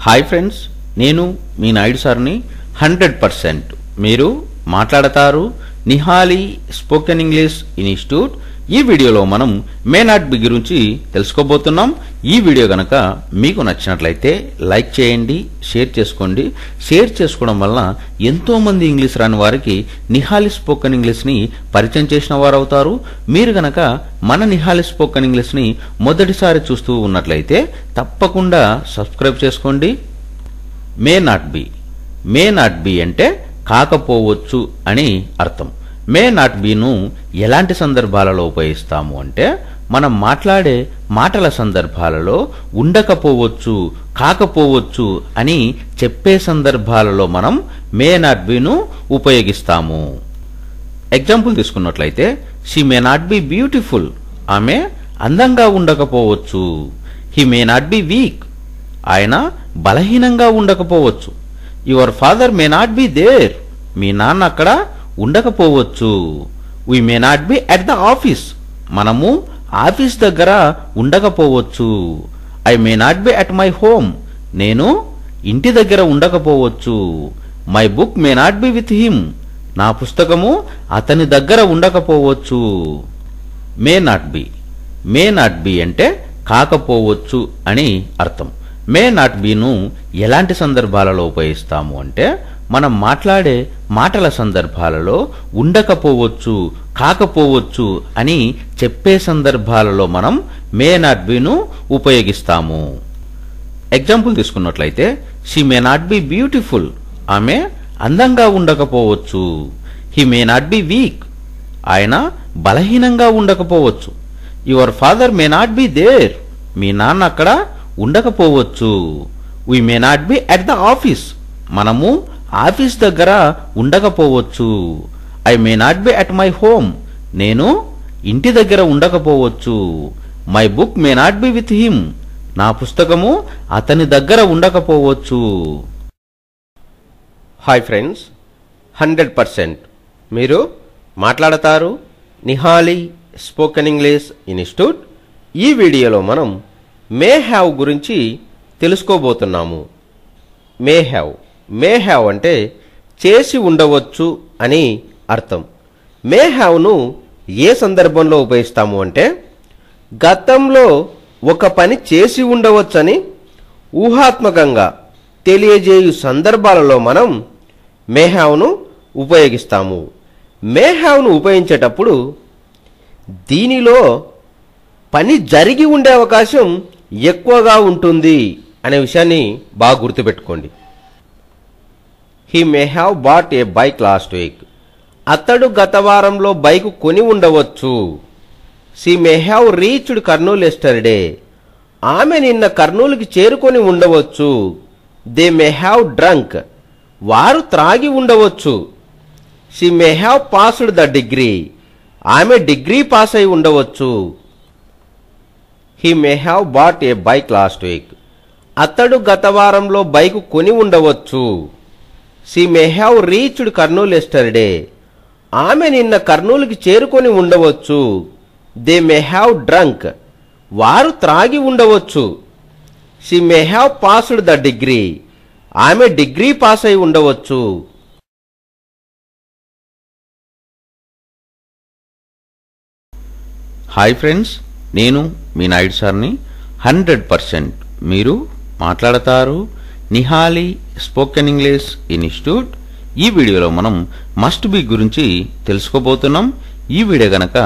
Hi friends, నేను మీ నాయుడు సార్ని. 100% మీరు మాట్లాడతారు నిహాలి స్పోకెన్ ఇంగ్లీష్ ఇన్స్టిట్యూట్. ఈ వీడియోలో మనం మే నాట్ బి గురించి తెలుసుకోబోతున్నాం. ఈ వీడియో గనక మీకు నచ్చినట్లయితే లైక్ చేయండి, షేర్ చేసుకోండి. షేర్ చేసుకోవడం వల్ల ఎంతో మంది ఇంగ్లీష్ రాని వారికి నిహాలి స్పోకెన్ ఇంగ్లీష్ని పరిచయం చేసిన వారు అవుతారు. మీరు గనక మన నిహాలి స్పోకెన్ ఇంగ్లీష్ని మొదటిసారి చూస్తూ ఉన్నట్లయితే తప్పకుండా సబ్స్క్రైబ్ చేసుకోండి. మే నాట్ బి అంటే కాకపోవచ్చు అని అర్థం. మే నాట్ బిను ఎలాంటి సందర్భాలలో ఉపయోగిస్తాము అంటే మనం మాట్లాడే మాటల సందర్భాలలో ఉండకపోవచ్చు, కాకపోవచ్చు అని చెప్పే సందర్భాలలో మనం మే నాట్ బిను ఉపయోగిస్తాము. ఎగ్జాంపుల్ తీసుకున్నట్లయితే, she may not be beautiful, ఆమె అందంగా ఉండకపోవచ్చు. He may not be weak, ఆయన బలహీనంగా ఉండకపోవచ్చు. Your father may not be there, మీ నాన్న అక్కడ ఉండకపోవచ్చు. We may not be at the office, మనము ఆఫీస్ దగ్గర ఉండకపోవచ్చు. I may not be at my home, నేను ఇంటి దగ్గర ఉండకపోవచ్చు. My book may not be with him, నా పుస్తకము అతని దగ్గర ఉండకపోవచ్చు. మే నాట్ బి అంటే కాకపోవచ్చు అని అర్థం. మే నాట్ బిను ఎలాంటి సందర్భాలలో ఉపయోగిస్తాము అంటే మనం మాట్లాడే మాటల సందర్భాలలో ఉండకపోవచ్చు, కాకపోవచ్చు అని చెప్పే సందర్భాలలో మనం మే నాట్ బిను ఉపయోగిస్తాము. ఎగ్జాంపుల్ తీసుకున్నట్లయితే, she may not be beautiful, ఆమె అందంగా ఉండకపోవచ్చు. He may not be weak, ఆయన బలహీనంగా ఉండకపోవచ్చు. Your father may not be there, మీ నాన్న అక్కడ ఉండకపోవచ్చు. We may not be at the office, మనము ఆఫీస్ దగ్గర ఉండకపోవచ్చు. I may not be at my home, నేను ఇంటి దగ్గర ఉండకపోవచ్చు. My book may not be with him, నా పుస్తకము అతని దగ్గర ఉండకపోవచ్చు. హాయ్ ఫ్రెండ్స్, 100% మీరు మాట్లాడతారు నిహాలి స్పోకెన్ ఇంగ్లీష్ ఇన్స్టిట్యూట్. ఈ వీడియోలో మనం మే హ్యావ్ గురించి తెలుసుకోబోతున్నాము. మే హ్యావ్ అంటే చేసి ఉండవచ్చు అని అర్థం. మే హ్యావ్ను ఏ సందర్భంలో ఉపయోగిస్తాము అంటే గతంలో ఒక పని చేసి ఉండవచ్చని ఊహాత్మకంగా తెలియజేయు సందర్భాలలో మనం మే హ్యావ్ను ఉపయోగిస్తాము. మే హ్యావ్ను ఉపయోగించేటప్పుడు దీనిలో పని జరిగి ఉండే అవకాశం ఎక్కువగా ఉంటుంది అనే విషయాన్ని బాగా గుర్తుపెట్టుకోండి. He may have bought a bike last week, అతడు గత వారంలో బైకు కొని ఉండవచ్చు. She may have reached Kurnool yesterday, ఆమె నిన్న కర్నూలుకి చేరుకొని ఉండవచ్చు. దే మే హ్యావ్ డ్రంక్, వారు త్రాగి ఉండవచ్చు. She may have passed the degree, ఆమె డిగ్రీ పాస్ అయి ఉండవచ్చు. He may have bought a bike last week, అతడు గత వారంలో బైకు కొని ఉండవచ్చు. She may have reached Kurnool yesterday, ఆమె నిన్న కర్నూలుకి చేరుకొని ఉండవచ్చు. దే మే హ్యావ్ డ్రంక్, వారు త్రాగి ఉండవచ్చు. She may have passed the degree, ఆమె డిగ్రీ పాస్ అయి ఉండవచ్చు. హాయ్ ఫ్రెండ్స్, నేను మీ నాయుడు సార్ని. 100% మీరు మాట్లాడతారు నిహాలి స్పోకెన్ ఇంగ్లీష్ ఇన్స్టిట్యూట్. ఈ వీడియోలో మనం మస్ట్ బి గురించి తెలుసుకోబోతున్నాం. ఈ వీడియో గనక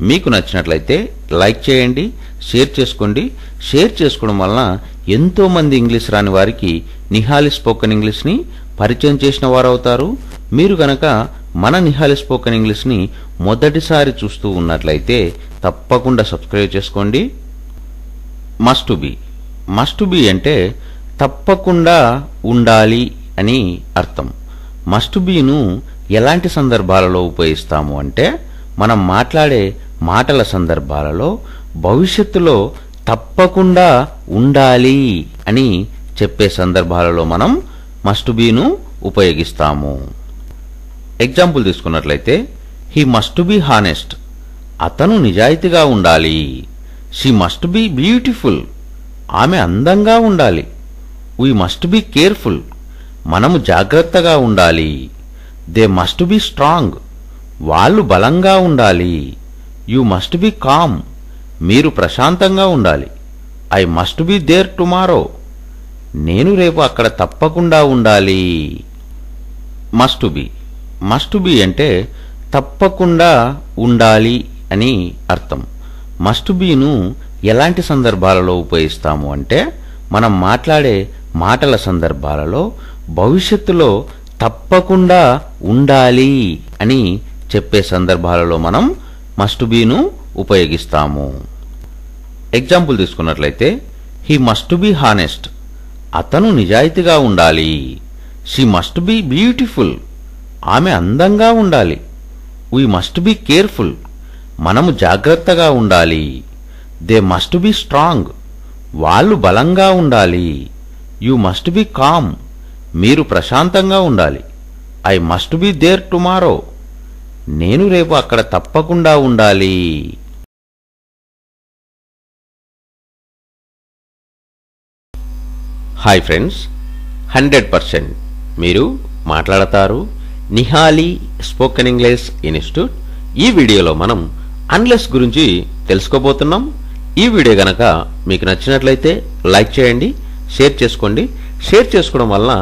మీకు నచ్చినట్లయితే లైక్ చేయండి, షేర్ చేసుకోండి. షేర్ చేసుకోవడం వలన ఎంతో మంది ఇంగ్లీష్ రాని వారికి నిహాలి స్పోకెన్ ఇంగ్లీష్ని పరిచయం చేసిన వారు అవుతారు. మీరు గనక మన నిహాలి స్పోకెన్ ఇంగ్లీష్ని మొదటిసారి చూస్తూ ఉన్నట్లయితే తప్పకుండా సబ్స్క్రైబ్ చేసుకోండి. మస్ట్ బి అంటే తప్పకుండా ఉండాలి అని అర్థం. మస్ట్ బిను ఎలాంటి సందర్భాలలో ఉపయోగిస్తాము అంటే మనం మాట్లాడే మాటల సందర్భాలలో భవిష్యత్తులో తప్పకుండా ఉండాలి అని చెప్పే సందర్భాలలో మనం మస్ట్ బిను ఉపయోగిస్తాము. ఎగ్జాంపుల్ తీసుకున్నట్లయితే, హీ మస్ట్ బి హానెస్ట్, అతను నిజాయితీగా ఉండాలి. షీ మస్ట్ బి బ్యూటిఫుల్, ఆమె అందంగా ఉండాలి. వీ మస్ట్ బి కేర్ఫుల్, మనము జాగ్రత్తగా ఉండాలి. దే మస్ట్ బి స్ట్రాంగ్, వాళ్ళు బలంగా ఉండాలి. యు మస్ట్ బి కామ్, మీరు ప్రశాంతంగా ఉండాలి. I must be there tomorrow, నేను రేపు అక్కడ తప్పకుండా ఉండాలి. మస్ట్ బి అంటే తప్పకుండా ఉండాలి అని అర్థం. మస్ట్ బీను ఎలాంటి సందర్భాలలో ఉపయోగిస్తాము అంటే మనం మాట్లాడే మాటల సందర్భాలలో భవిష్యత్తులో తప్పకుండా ఉండాలి అని చెప్పే సందర్భాలలో మనం మస్ట్ బీను ఉపయోగిస్తాము. ఎగ్జాంపుల్ తీసుకున్నట్లయితే హీ మస్ట్ బి హానెస్ట్, అతను నిజాయితీగా ఉండాలి. షీ మస్ట్ బి బ్యూటిఫుల్, ఆమె అందంగా ఉండాలి. వీ మస్ట్ బి కేర్ఫుల్, మనము జాగ్రత్తగా ఉండాలి. దే మస్ట్ బి స్ట్రాంగ్, వాళ్ళు బలంగా ఉండాలి. యు మస్ట్ బి కామ్, మీరు ప్రశాంతంగా ఉండాలి. I must be there tomorrow, నేను రేపు అక్కడ తప్పకుండా ఉండాలి. హాయ్ ఫ్రెండ్స్, 100% మీరు మాట్లాడతారు నిహాలి స్పోకెన్ ఇంగ్లీష్ ఇన్స్టిట్యూట్. ఈ వీడియోలో మనం అన్లెస్ గురించి తెలుసుకోబోతున్నాం. ఈ వీడియో గనక మీకు నచ్చినట్లయితే లైక్ చేయండి, షేర్ చేసుకోండి. షేర్ చేసుకోవడం వలన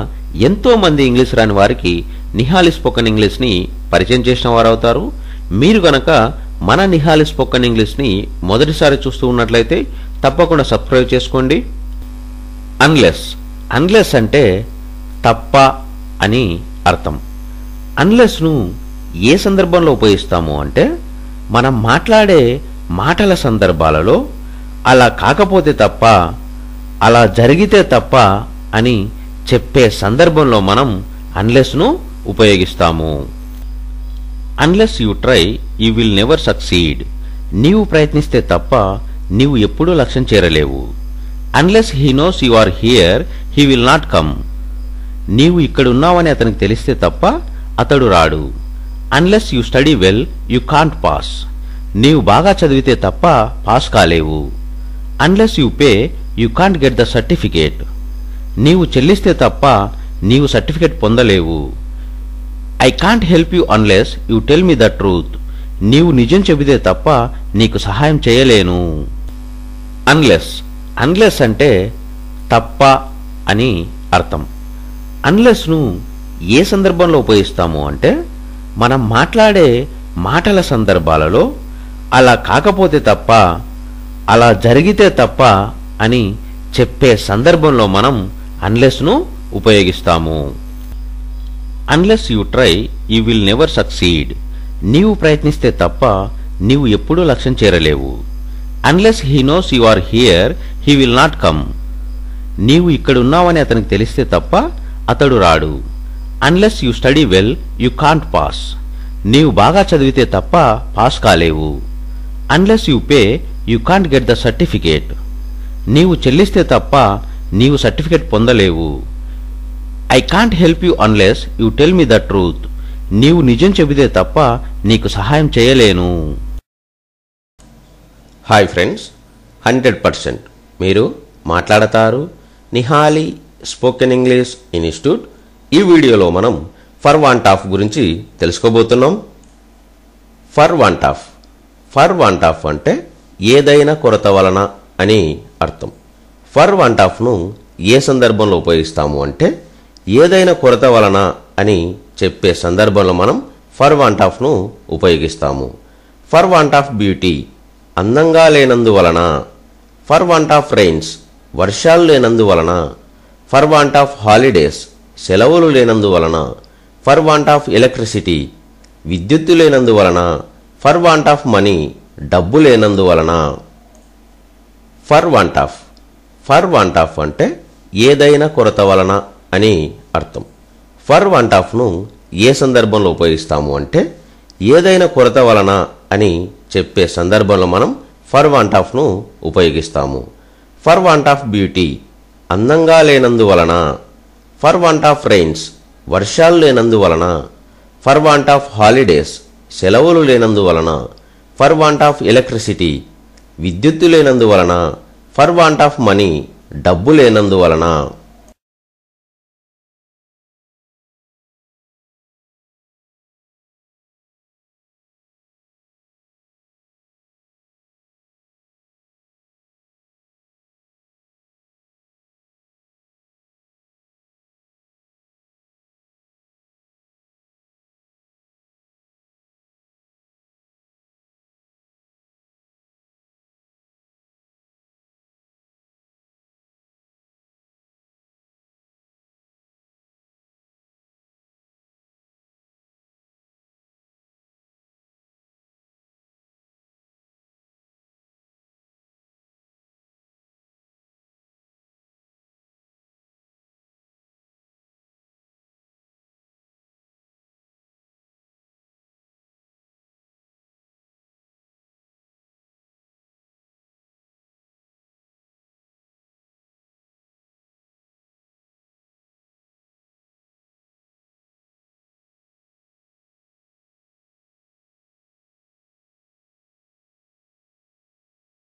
ఎంతో మంది ఇంగ్లీష్ రాని వారికి నిహాలి స్పోకెన్ ఇంగ్లీష్ని పరిచయం చేసిన వారు అవుతారు. మీరు గనక మన నిహాలి స్పోకెన్ ఇంగ్లీష్ని మొదటిసారి చూస్తూ ఉన్నట్లయితే తప్పకుండా సబ్స్క్రైబ్ చేసుకోండి. అన్లెస్ అంటే తప్ప అని అర్థం. అన్లెస్ను ఏ సందర్భంలో ఉపయోగిస్తాము అంటే మనం మాట్లాడే మాటల సందర్భాలలో అలా కాకపోతే తప్ప, అలా జరిగితే తప్ప అని చెప్పే సందర్భంలో మనం అన్లెస్ను ఉపయోగిస్తాము. Unless you try you will never succeed, నీవు ప్రయత్నిస్తే తప్ప నీవు ఎప్పుడూ లక్ష్యం చేరలేవు. Unless he knows you are here he will not come, నీవు ఇక్కడున్నావని అతనికి తెలిస్తే తప్ప అతడు రాడు. Unless you study well you can't pass, నీవు బాగా చదివితే తప్ప pass కాలేవు. Unless you pay you can't get the certificate, నీవు చెల్లిస్తే తప్ప నీవు certificate పొందలేవు. I can't help you unless you tell me the truth, నీవు నిజం చెబితే తప్ప నీకు సహాయం చేయలేను. అన్లెస్ అంటే తప్ప అని అర్థం. అన్లెస్ను ఏ సందర్భంలో ఉపయోగిస్తాము అంటే మనం మాట్లాడే మాటల సందర్భాలలో అలా కాకపోతే తప్ప, అలా జరిగితే తప్ప అని చెప్పే సందర్భంలో మనం అన్లెస్ను ఉపయోగిస్తాము. Unless you try you will never succeed, నీవు ప్రయత్నిస్తే తప్ప నీవు ఎప్పుడూ లక్ష్యం చేరలేవు. Unless he knows you are here he will not come, నీవు ఇక్కడున్నావని అతనికి తెలిస్తే తప్ప అతడు రాడు. Unless you study well you can't pass, నీవు బాగా చదివితే తప్ప pass కాలేవు. Unless you pay you can't get the certificate, నీవు చెల్లిస్తే తప్ప నీవు certificate పొందలేవు. I can't help you unless you tell me the truth, నీవు నిజం చెబితే తప్ప నీకు సహాయం చేయలేను. హాయ్ ఫ్రెండ్స్, 100% మీరు మాట్లాడతారు నిహాలి స్పోకెన్ ఇంగ్లీష్ ఇన్స్టిట్యూట్. ఈ వీడియోలో మనం ఫర్ వాంట్ ఆఫ్ గురించి తెలుసుకోబోతున్నాం. ఫర్ వాంట్ ఆఫ్ అంటే ఏదైనా కొరత వలన అని అర్థం. ఫర్ వాంట్ ఆఫ్ను ఏ సందర్భంలో ఉపయోగిస్తాము అంటే ఏదైనా కొరత వలన అని చెప్పే సందర్భంలో మనం ఫర్ వాంట్ ఆఫ్ను ఉపయోగిస్తాము. ఫర్ వాంట్ ఆఫ్ బ్యూటీ, అందంగా లేనందువలన. ఫర్ వాంట్ ఆఫ్ రెయిన్స్, వర్షాలు లేనందువలన. ఫర్ వాంట్ ఆఫ్ హాలిడేస్, సెలవులు లేనందువలన. ఫర్ వాంట్ ఆఫ్ ఎలక్ట్రిసిటీ, విద్యుత్తు లేనందువలన. ఫర్ వాంట్ ఆఫ్ మనీ, డబ్బు లేనందువలన. ఫర్ వాంట్ ఆఫ్ అంటే ఏదైనా కొరత వలన అని అర్థం. ఫర్ వాంట్ ఆఫ్ను ఏ సందర్భంలో ఉపయోగిస్తాము అంటే ఏదైనా కొరత వలన అని చెప్పే సందర్భంలో మనం ఫర్ వాంట్ ఆఫ్ను ఉపయోగిస్తాము. ఫర్ వాంట్ ఆఫ్ బ్యూటీ, అందంగా లేనందువలన. ఫర్ వాంట్ ఆఫ్ రెయిన్స్, వర్షాలు లేనందువలన. ఫర్ వాంట్ ఆఫ్ హాలిడేస్, సెలవులు లేనందువలన. ఫర్ వాంట్ ఆఫ్ ఎలక్ట్రిసిటీ, విద్యుత్తు లేనందువలన. ఫర్ వాంట్ ఆఫ్ మనీ, డబ్బు లేనందువలన.